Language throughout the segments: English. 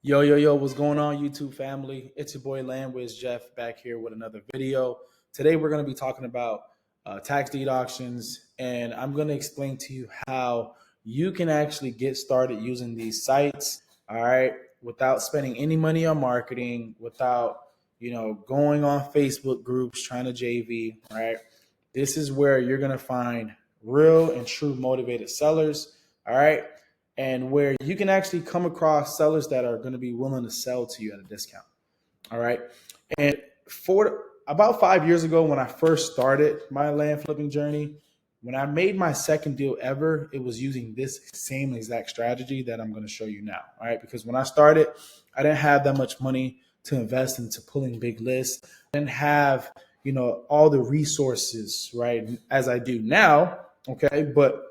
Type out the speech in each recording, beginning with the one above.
Yo, yo, yo, what's going on, YouTube family? It's your boy Landwiz Jeff back here with another video. Today, we're going to be talking about tax deed auctions, and I'm going to explain to you how you can actually get started using these sites, all right, without spending any money on marketing, without, going on Facebook groups trying to JV, right? This is where you're going to find real and true motivated sellers, all right? And where you can actually come across sellers that are going to be willing to sell to you at a discount. All right. And for about 5 years ago, when I first started my land flipping journey, when I made my second deal ever, it was using this same exact strategy that I'm going to show you now. All right. Because when I started, I didn't have that much money to invest into pulling big lists. I didn't have, all the resources, right, as I do now. Okay. But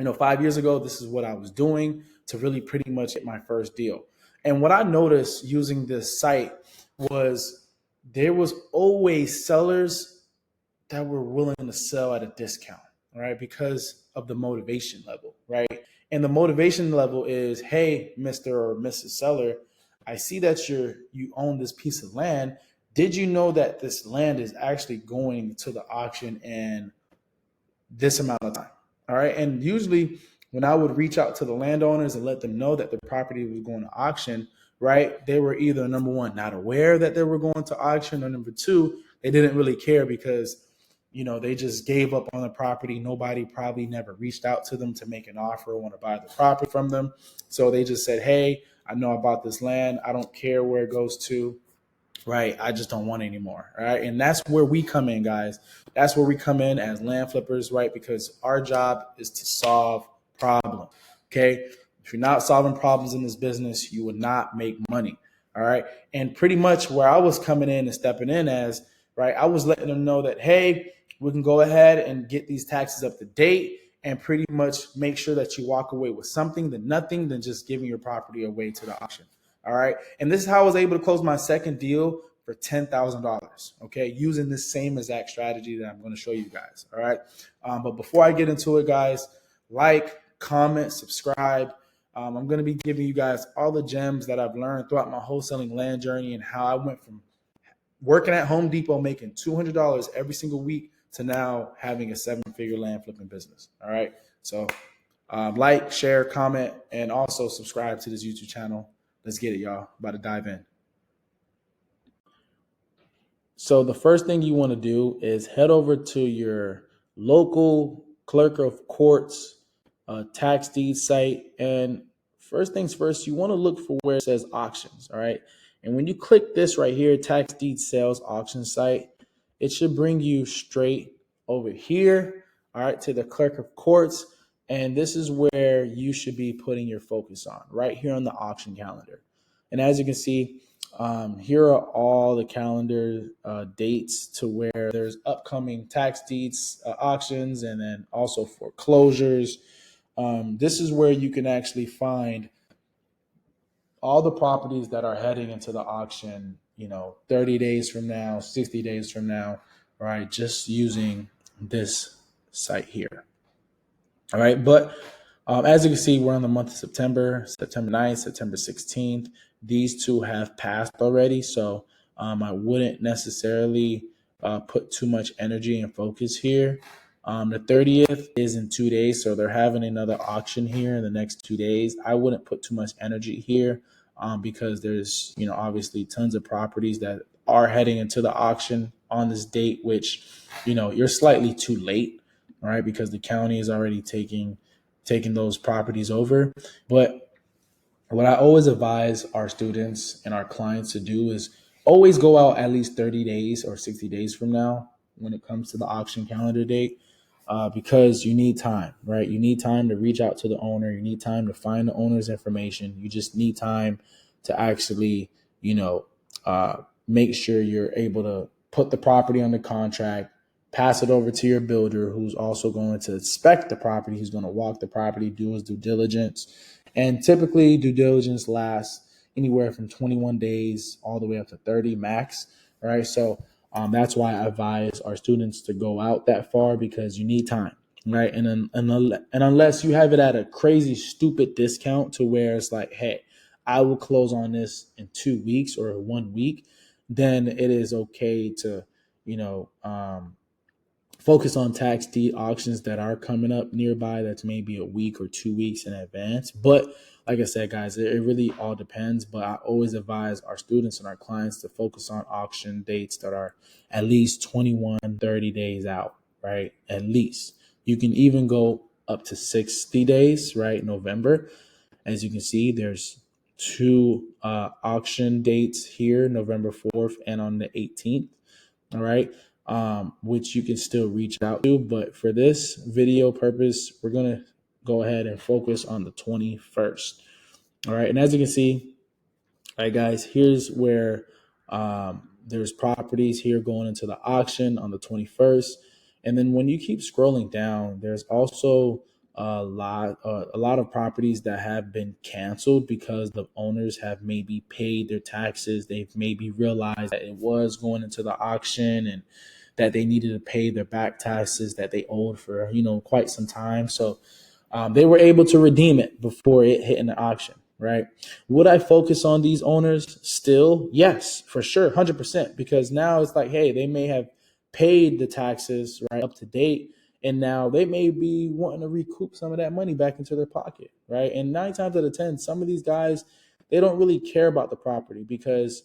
5 years ago, this is what I was doing to really pretty much get my first deal. And what I noticed using this site was there was always sellers that were willing to sell at a discount, right? Because of the motivation level, right? And the motivation level is, hey, Mr. or Mrs. Seller, I see that you own this piece of land. Did you know that this land is actually going to the auction in this amount of time? All right. And usually when I would reach out to the landowners and let them know that the property was going to auction, right, they were either, number one, not aware that they were going to auction, or number two, they didn't really care because, they just gave up on the property. Nobody probably never reached out to them to make an offer or want to buy the property from them. So they just said, hey, I know about this land. I don't care where it goes to. Right. I just don't want anymore. Right. And that's where we come in, guys. That's where we come in as land flippers, right? Because our job is to solve problems. Okay. If you're not solving problems in this business, you would not make money. All right. And pretty much where I was coming in and stepping in as, right, I was letting them know that, hey, we can go ahead and get these taxes up to date and pretty much make sure that you walk away with something than nothing than just giving your property away to the auction. All right. And this is how I was able to close my second deal for $10,000. Okay. Using this same exact strategy that I'm going to show you guys. All right. But before I get into it, guys, like, comment, subscribe. I'm going to be giving you guys all the gems that I've learned throughout my wholesaling land journey and how I went from working at Home Depot making $200 every single week to now having a 7-figure land flipping business. All right. So like, share, comment, and also subscribe to this YouTube channel. Let's get it, y'all. About to dive in. So the first thing you want to do is head over to your local clerk of courts tax deed site. And first things first, you want to look for where it says auctions. All right. And when you click this right here, tax deed sales auction site, it should bring you straight over here. All right. To the clerk of courts. And this is where you should be putting your focus on, right here on the auction calendar. And as you can see, here are all the calendar dates to where there's upcoming tax deeds auctions and then also foreclosures. This is where you can actually find all the properties that are heading into the auction, 30 days from now, 60 days from now, right? Just using this site here. All right. But as you can see, we're in the month of September 9th, September 16th. These two have passed already. So I wouldn't necessarily put too much energy and focus here. The 30th is in 2 days. So they're having another auction here in the next 2 days. I wouldn't put too much energy here because there's, obviously tons of properties that are heading into the auction on this date, which, you're slightly too late. All right, because the county is already taking those properties over. But what I always advise our students and our clients to do is always go out at least 30 days or 60 days from now when it comes to the auction calendar date, because you need time, right? You need time to reach out to the owner. You need time to find the owner's information. You just need time to actually, make sure you're able to put the property under contract, pass it over to your builder, who's also going to inspect the property, who's going to walk the property, do his due diligence. And typically due diligence lasts anywhere from 21 days all the way up to 30 max. All right. So that's why I advise our students to go out that far, because you need time. Right. And unless you have it at a crazy, stupid discount to where it's like, hey, I will close on this in 2 weeks or 1 week, then it is okay to, you know, focus on tax deed auctions that are coming up nearby. That's maybe a week or 2 weeks in advance. But like I said, guys, it really all depends. But I always advise our students and our clients to focus on auction dates that are at least 21, 30 days out, right? At least. You can even go up to 60 days, right? November. As you can see, there's two auction dates here, November 4th and on the 18th. All right. Which you can still reach out to. But for this video purpose, we're going to go ahead and focus on the 21st. All right. And as you can see, all right, guys, here's where there's properties here going into the auction on the 21st. And then when you keep scrolling down, there's also a lot of properties that have been canceled because the owners have maybe paid their taxes. They've maybe realized that it was going into the auction and that they needed to pay their back taxes that they owed for, quite some time. So they were able to redeem it before it hit in the auction, right? Would I focus on these owners still? Yes, for sure, 100%. Because now it's like, hey, they may have paid the taxes right up to date, and now they may be wanting to recoup some of that money back into their pocket, right? And 9 times out of 10, some of these guys, they don't really care about the property because,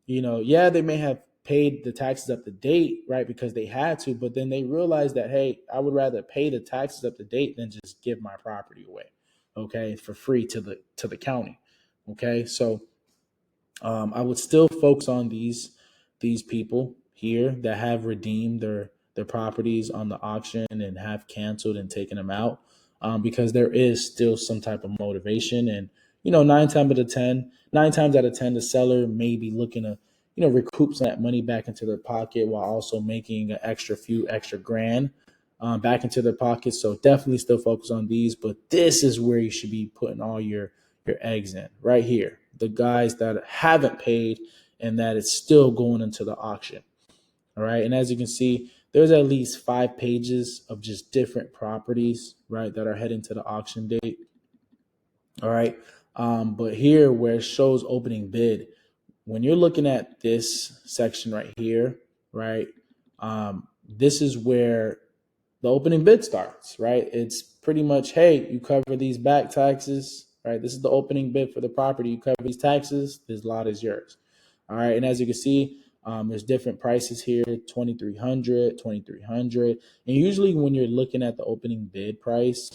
yeah, they may have paid the taxes up to date, right? Because they had to, but then they realized that, hey, I would rather pay the taxes up to date than just give my property away, okay, for free to the county, okay. So I would still focus on these people here that have redeemed their properties on the auction and have canceled and taken them out, because there is still some type of motivation. And 9 times out of ten, the seller may be looking to recoup some of that money back into their pocket while also making an few extra grand back into their pockets. So definitely still focus on these, but this is where you should be putting all your eggs in, right here. The guys that haven't paid and that it's still going into the auction. All right. And as you can see, there's at least 5 pages of just different properties, right, that are heading to the auction date. All right. But here where it shows opening bid, when you're looking at this section right here, right, this is where the opening bid starts, right? It's pretty much, hey, you cover these back taxes, right? This is the opening bid for the property. You cover these taxes, this lot is yours. All right. And as you can see, there's different prices here, 2,300, 2,300. And usually when you're looking at the opening bid price,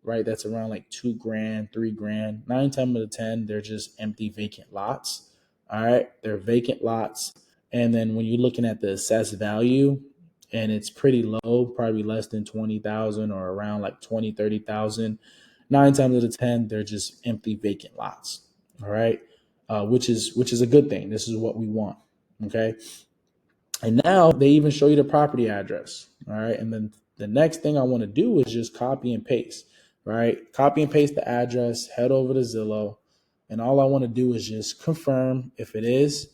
right, that's around like 2 grand, 3 grand. 9 times out of 10, they're just empty vacant lots. All right. They're vacant lots. And then when you're looking at the assessed value, and it's pretty low, probably less than 20,000 or around like 20, 30,000. 9 times out of 10, they're just empty vacant lots. All right. Which is a good thing. This is what we want. Okay. And now they even show you the property address. All right. And then the next thing I want to do is just copy and paste, right? Copy and paste the address, head over to Zillow. And all I want to do is just confirm if it is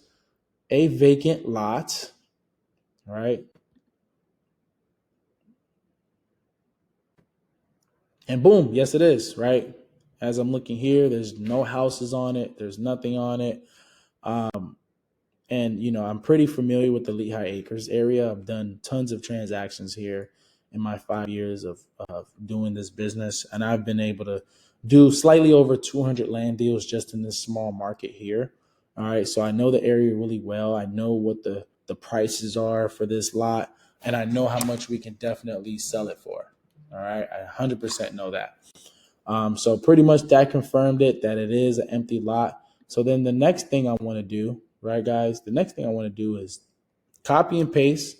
a vacant lot, right? And boom, yes, it is, right? As I'm looking here, there's no houses on it. There's nothing on it. And, I'm pretty familiar with the Lehigh Acres area. I've done tons of transactions here in my 5 years of doing this business. And I've been able to do slightly over 200 land deals just in this small market here. All right. So I know the area really well. I know what the prices are for this lot. And I know how much we can definitely sell it for. All right. I 100% know that. So pretty much that confirmed it, that it is an empty lot. So then the next thing I want to do, right, guys, the next thing I want to do is copy and paste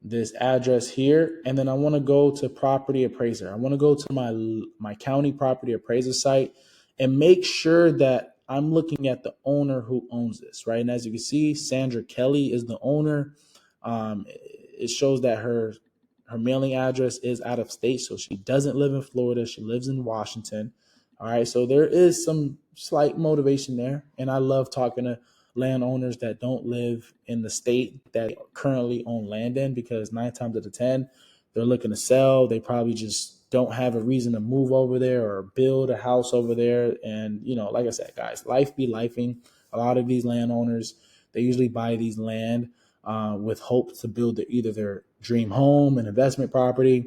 this address here. And then I want to go to property appraiser. I want to go to my county property appraiser site and make sure that I'm looking at the owner who owns this, right? And as you can see, Sandra Kelly is the owner. It shows that her mailing address is out of state, so she doesn't live in Florida. She lives in Washington. All right, so there is some slight motivation there, and I love talking to landowners that don't live in the state that they currently own land in, because 9 times out of 10, they're looking to sell. They probably just don't have a reason to move over there or build a house over there. And, like I said, guys, life be lifing. A lot of these landowners, they usually buy these land with hope to build either their dream home, an investment property.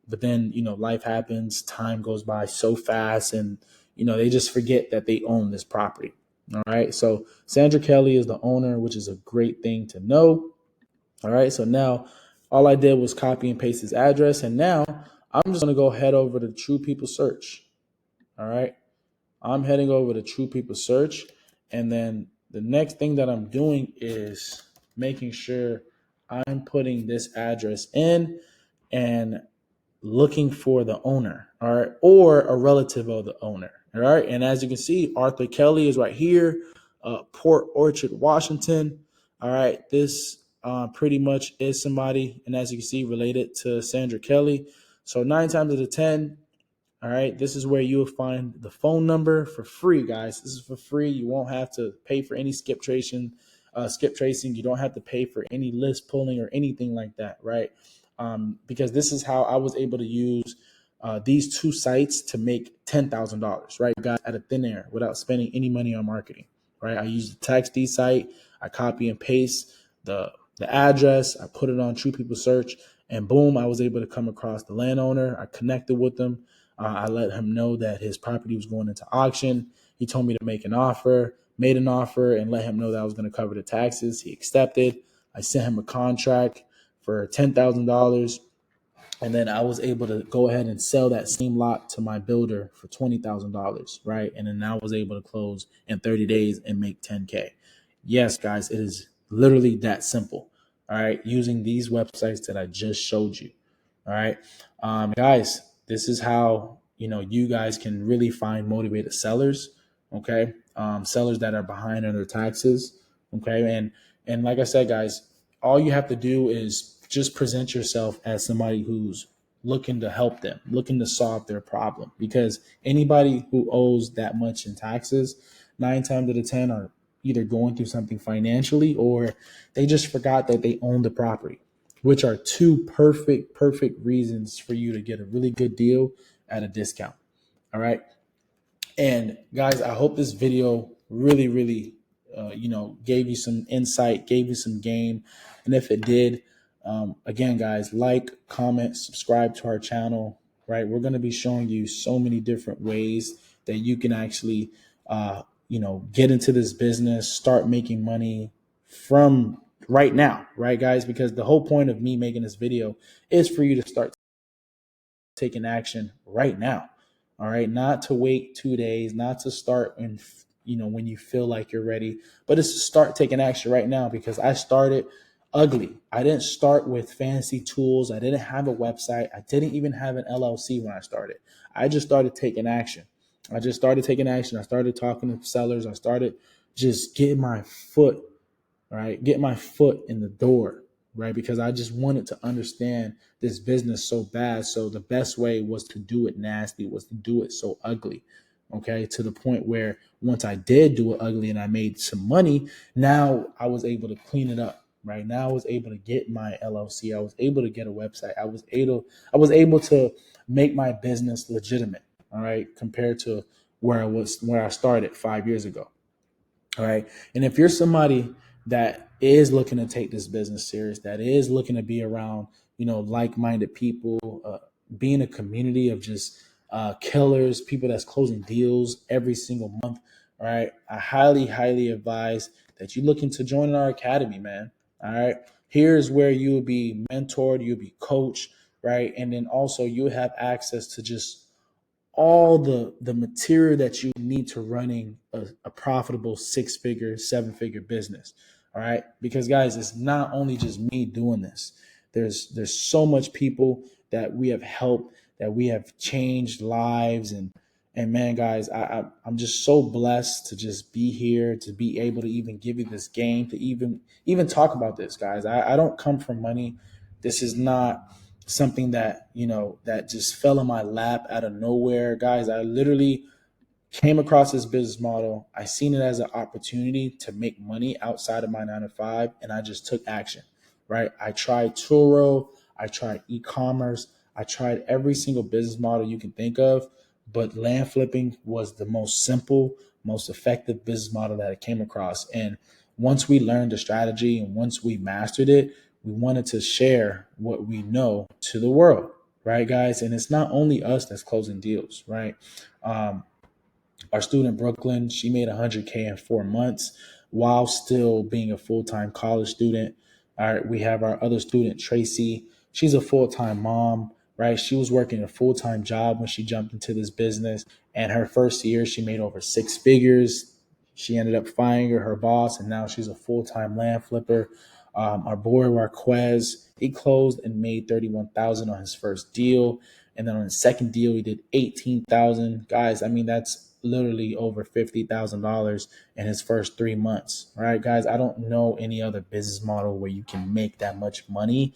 But then, life happens, time goes by so fast, and, they just forget that they own this property. All right. So Sandra Kelly is the owner, which is a great thing to know. All right. So now all I did was copy and paste his address. And now I'm just going to go head over to True People Search. All right. I'm heading over to True People Search. And then the next thing that I'm doing is making sure I'm putting this address in and looking for the owner, all right, or a relative of the owner, all right. And as you can see, Arthur Kelly is right here, Port Orchard, Washington. All right, this pretty much is somebody, and as you can see, related to Sandra Kelly. So 9 times out of 10, all right, this is where you will find the phone number for free, guys. This is for free. You won't have to pay for any skip tracing. You don't have to pay for any list pulling or anything like that, right? Because this is how I was able to use these two sites to make $10,000, right, guys, out of thin air without spending any money on marketing, right? I use the TaxD site. I copy and paste the address. I put it on True People Search, and boom, I was able to come across the landowner. I connected with them. I let him know that his property was going into auction. He told me to make an offer, made an offer, and let him know that I was going to cover the taxes. He accepted. I sent him a contract for $10,000. And then I was able to go ahead and sell that same lot to my builder for $20,000, right? And then I was able to close in 30 days and make 10K. Yes, guys, it is literally that simple. All right, using these websites that I just showed you. All right, guys, this is how you guys can really find motivated sellers. Okay, sellers that are behind on their taxes. Okay, and like I said, guys, all you have to do is just present yourself as somebody who's looking to help them, looking to solve their problem. Because anybody who owes that much in taxes, 9 times out of 10 are either going through something financially or they just forgot that they own the property, which are two perfect reasons for you to get a really good deal at a discount. All right. And guys, I hope this video really, gave you some insight, gave you some game. And if it did, again, guys, like, comment, subscribe to our channel, right? We're going to be showing you so many different ways that you can actually, get into this business, start making money from right now, right, guys? Because the whole point of me making this video is for you to start taking action right now. All right. Not to wait 2 days, not to start when you feel like you're ready, but it's to start taking action right now, because I started ugly. I didn't start with fancy tools. I didn't have a website. I didn't even have an LLC when I started. I just started taking action. I started talking to sellers. I started just getting my foot, right? Get my foot in the door, right? Because I just wanted to understand this business so bad. So the best way was to do it nasty, was to do it so ugly, okay? To the point where once I did do it ugly and I made some money, now I was able to clean it up, right? Now I was able to get my LLC. I was able to get a website. I was able to make my business legitimate, all right, compared to where I started 5 years ago. All right. And if you're somebody that is looking to take this business serious, that is looking to be around, like-minded people, being a community of just killers, people that's closing deals every single month. All right. I highly advise that you look into joining our academy, man. All right. Here's where you'll be mentored, you'll be coached, right? And then also you'll have access to just all the material that you need to running a profitable 6-figure, 7-figure business. All right. Because guys, it's not only just me doing this. There's so much people that we have helped, that we have changed lives. And man, guys, I'm just so blessed to just be here, to be able to even give you this game, to even talk about this, guys. I don't come from money. This is not something that that just fell in my lap out of nowhere, guys. I literally came across this business model. I seen it as an opportunity to make money outside of my 9 to 5, and I just took action, right? I tried Turo, I tried e-commerce, I tried every single business model you can think of, but land flipping was the most simple, most effective business model that I came across. And once we learned the strategy and once we mastered it, we wanted to share what we know to the world, right, guys? And it's not only us that's closing deals, right? Um, our student Brooklyn, she made 100K in 4 months while still being a full-time college student. All right, we have our other student Tracy. She's a full-time mom, right? She was working a full-time job when she jumped into this business, and her first year she made over 6 figures. She ended up firing her boss, and now she's a full-time land flipper. Our boy Marquez, he closed and made 31,000 on his first deal. And then on the second deal, he did 18,000. Guys, I mean, that's literally over $50,000 in his first 3 months. All right, guys, I don't know any other business model where you can make that much money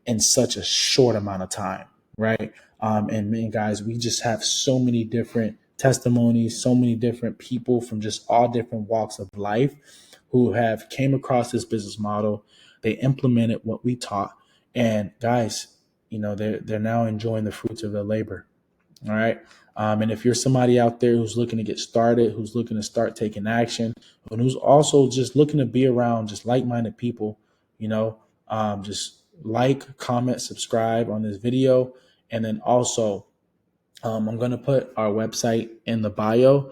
in such a short amount of time, right? And guys, we just have so many different testimonies, so many different people from just all different walks of life who have came across this business model. They implemented what we taught, and guys, they're now enjoying the fruits of their labor. All right. And if you're somebody out there who's looking to get started, who's looking to start taking action, and who's also just looking to be around just like-minded people, just like, comment, subscribe on this video. And then also, I'm going to put our website in the bio.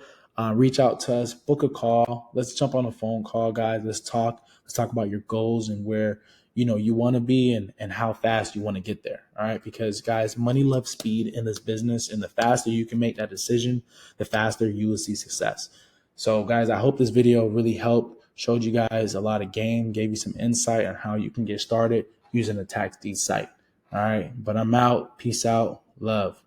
Reach out to us, book a call. Let's jump on a phone call, guys. Let's talk. Let's talk about your goals and where you want to be and how fast you want to get there. All right, because guys, money loves speed in this business, and the faster you can make that decision, the faster you will see success. So, guys, I hope this video really helped, showed you guys a lot of game, gave you some insight on how you can get started using the tax deed site. All right, but I'm out. Peace out. Love.